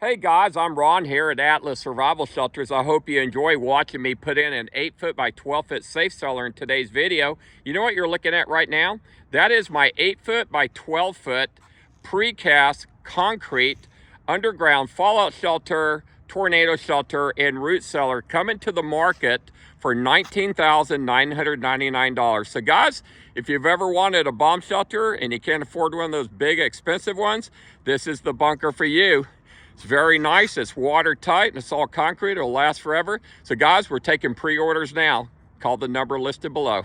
Hey guys, I'm Ron here at Atlas Survival Shelters. I hope you enjoy watching me put in an 8-foot by 12-foot safe cellar in today's video. You know what you're looking at right now? That is my 8-foot by 12-foot precast concrete underground fallout shelter, tornado shelter, and root cellar coming to the market for $19,999. So guys, if you've ever wanted a bomb shelter and you can't afford one of those big expensive ones, this is the bunker for you. It's very nice, it's watertight, and it's all concrete. It'll last forever. So guys, we're taking pre-orders now. Call the number listed below.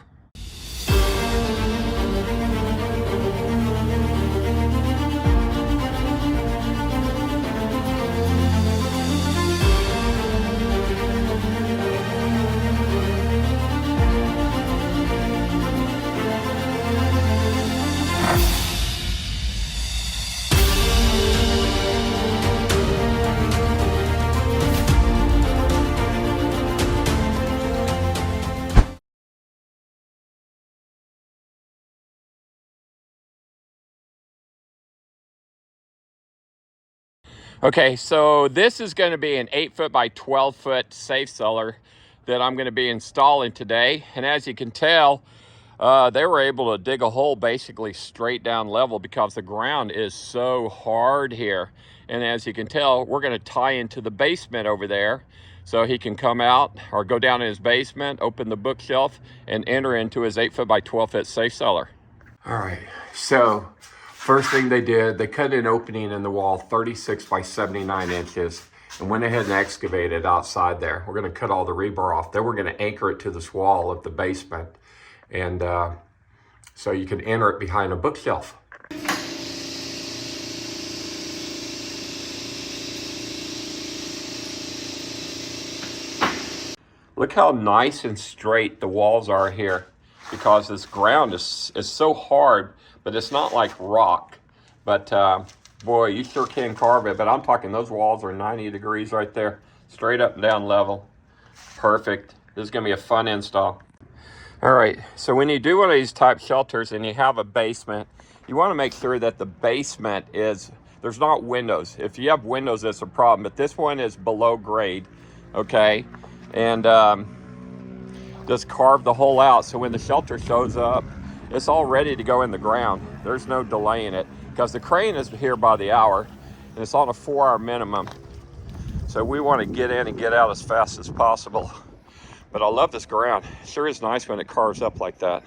Okay, so this is going to be an 8-foot by 12-foot safe cellar that I'm going to be installing today. And as you can tell, they were able to dig a hole basically straight down level because the ground is so hard here. And as you can tell, we're going to tie into the basement over there so he can come out or go down in his basement, open the bookshelf, and enter into his 8-foot by 12-foot safe cellar. All right, so first thing they did, they cut an opening in the wall 36 by 79 inches and went ahead and excavated outside there. We're going to cut all the rebar off. Then we're going to anchor it to this wall of the basement. And so you can enter it behind a bookshelf. Look how nice and straight the walls are here because this ground is so hard, but it's not like rock. But boy, you sure can carve it. But I'm talking those walls are 90 degrees right there, straight up and down level. Perfect. This is going to be a fun install. All right, so when you do one of these type shelters and you have a basement, you want to make sure that the basement there's not windows. If you have windows, that's a problem, but this one is below grade, okay? And just carve the hole out so when the shelter shows up, it's all ready to go in the ground. There's no delaying it because the crane is here by the hour and it's on a 4-hour minimum. So we want to get in and get out as fast as possible. But I love this ground. It sure is nice when it carves up like that.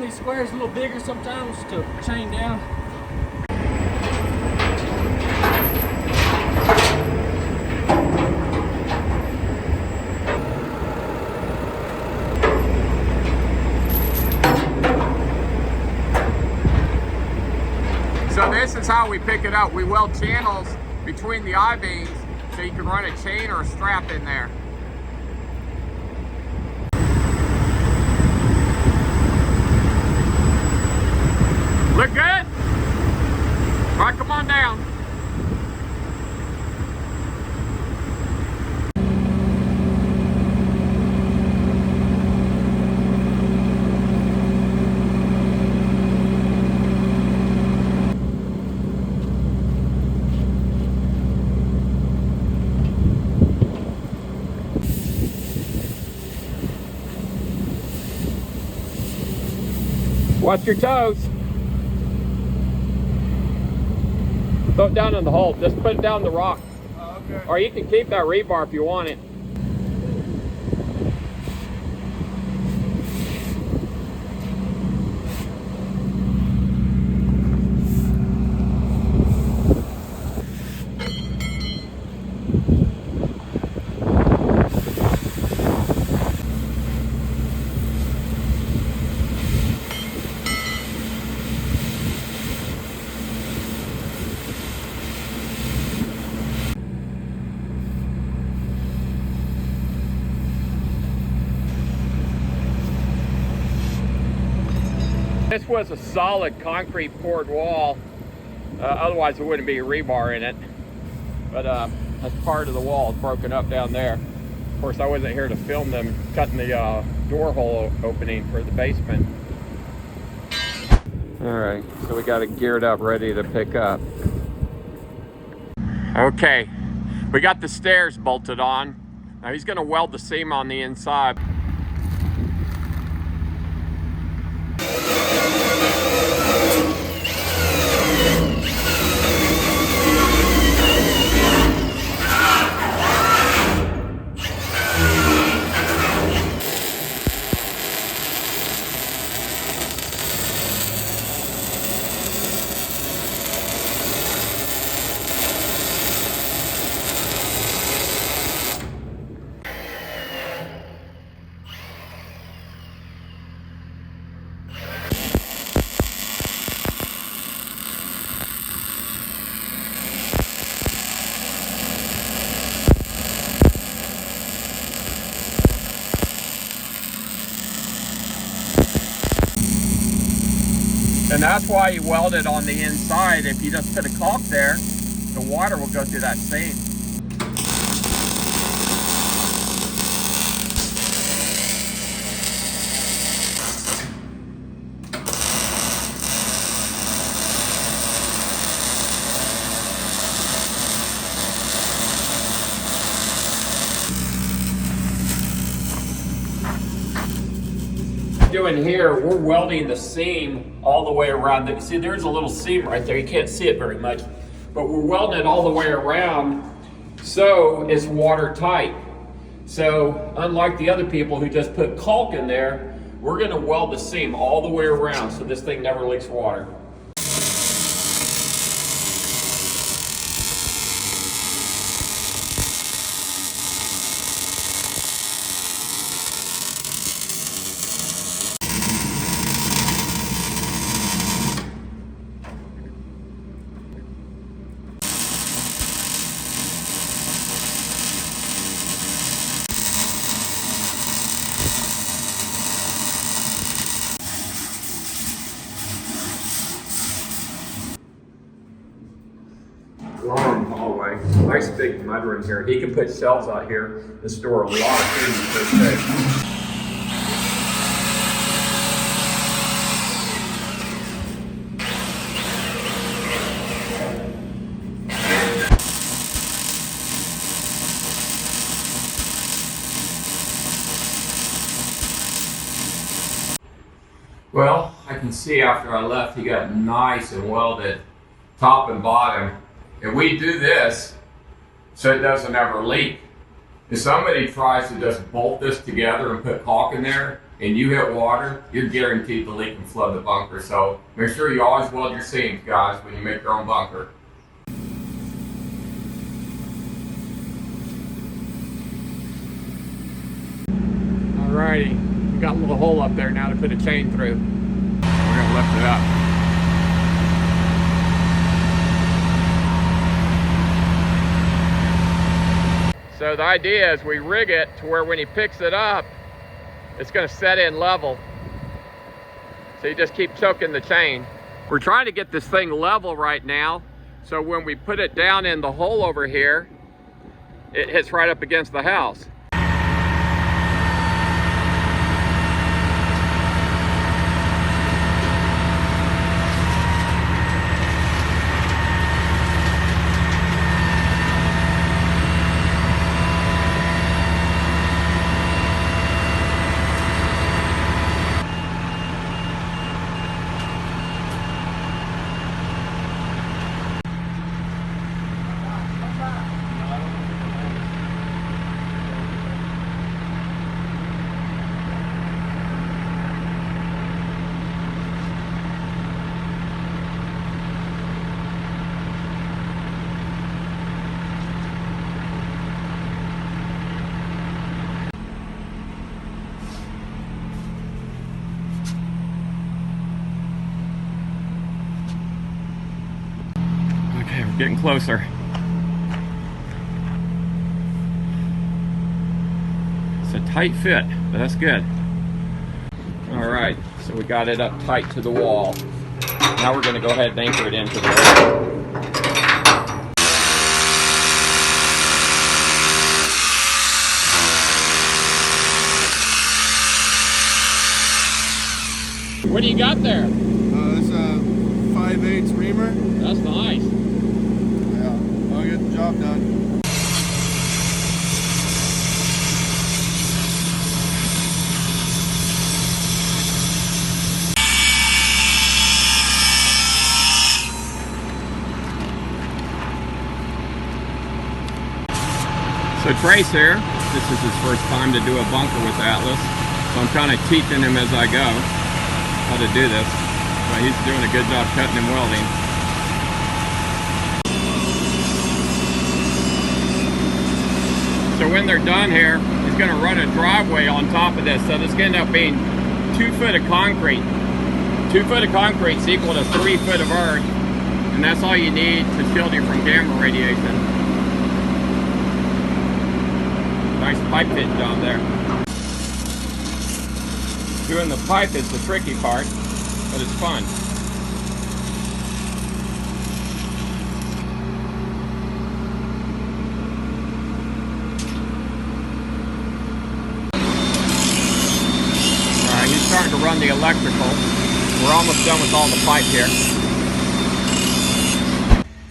Squares a little bigger sometimes to chain down. So this is how we pick it up. We weld channels between the I-beams so you can run a chain or a strap in there. Look good? All right, come on down. Watch your toes. Throw it down in the hole. Just put it down the rock. Oh, okay. Or you can keep that rebar if you want it. This was a solid concrete poured wall. Otherwise, there wouldn't be rebar in it. But that's part of the wall is broken up down there. Of course, I wasn't here to film them cutting the door hole opening for the basement. All right, so we got it geared up, ready to pick up. Okay, we got the stairs bolted on. Now he's gonna weld the seam on the inside. And that's why you weld it on the inside. If you just put a caulk there, the water will go through that seam. Doing here, we're welding the seam all the way around. See, there's a little seam right there. You can't see it very much, but we're welding it all the way around so it's watertight. So unlike the other people who just put caulk in there, we're going to weld the seam all the way around so this thing never leaks water. Long hallway, nice big mudroom here. He can put shelves out here and store a lot of food per day. Well, I can see after I left, he got nice and welded top and bottom. And we do this so it doesn't ever leak. If somebody tries to just bolt this together and put caulk in there and you hit water, you're guaranteed to leak and flood the bunker. So make sure you always weld your seams, guys, when you make your own bunker. Alrighty, we got a little hole up there now to put a chain through. We're gonna lift it up. So the idea is we rig it to where when he picks it up, it's going to set in level. So you just keep choking the chain. We're trying to get this thing level right now, so when we put it down in the hole over here, it hits right up against the house. Okay, we're getting closer. It's a tight fit, but that's good. All right. right, so we got it up tight to the wall. Now we're going to go ahead and anchor it into the wall. What do you got there? It's a 5/8 reamer. That's nice. Yeah, I'll get the job done. So Trace here, this is his first time to do a bunker with Atlas, so I'm kind of teaching him as I go how to do this, but he's doing a good job cutting and welding. So when they're done here, he's going to run a driveway on top of this, so this is going to end up being 2 foot of concrete. 2 foot of concrete is equal to 3 foot of earth, and that's all you need to shield you from gamma radiation. Nice pipe fit job there. Doing the pipe is the tricky part, but it's fun. Alright, he's starting to run the electrical. We're almost done with all the pipe here.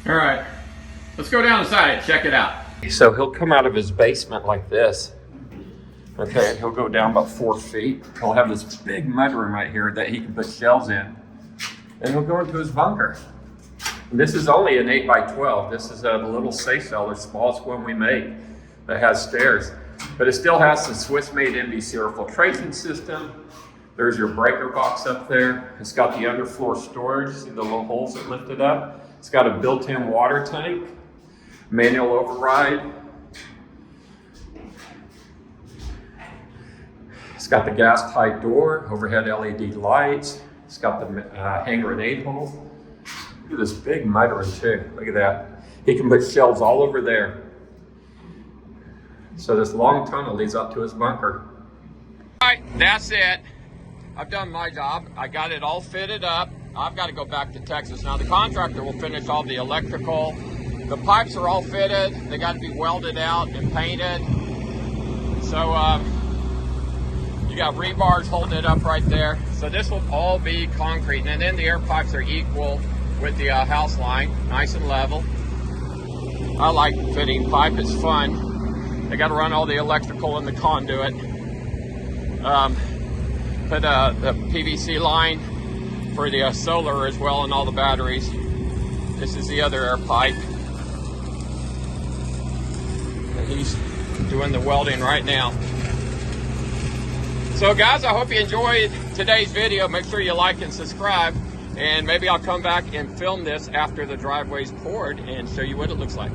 Alright, let's go down inside and check it out. So he'll come out of his basement like this. Okay, he'll go down about 4 feet. He'll have this big mudroom right here that he can put shelves in. And he'll go into his bunker. And this is only an 8x12. This is a little safe cell, the smallest one we make, that has stairs. But it still has the Swiss-made NBC air filtration system. There's your breaker box up there. It's got the underfloor storage. See the little holes that lift it up? It's got a built-in water tank. Manual override. It's got the gas tight door, overhead LED lights. It's got the hand grenade hole. Look at this big mudroom too. Look at that. He can put shelves all over there. So this long tunnel leads up to his bunker. All right, that's it. I've done my job. I got it all fitted up. I've got to go back to Texas. Now the contractor will finish all the electrical. The pipes are all fitted. They got to be welded out and painted. So you got rebars holding it up right there. So this will all be concrete. And then the air pipes are equal with the house line, nice and level. I like fitting pipe, it's fun. They got to run all the electrical in the conduit. Put the PVC line for the solar as well and all the batteries. This is the other air pipe. He's doing the welding right now. So guys, I hope you enjoyed today's video. Make sure you like and subscribe, and maybe I'll come back and film this after the driveway's poured and show you what it looks like.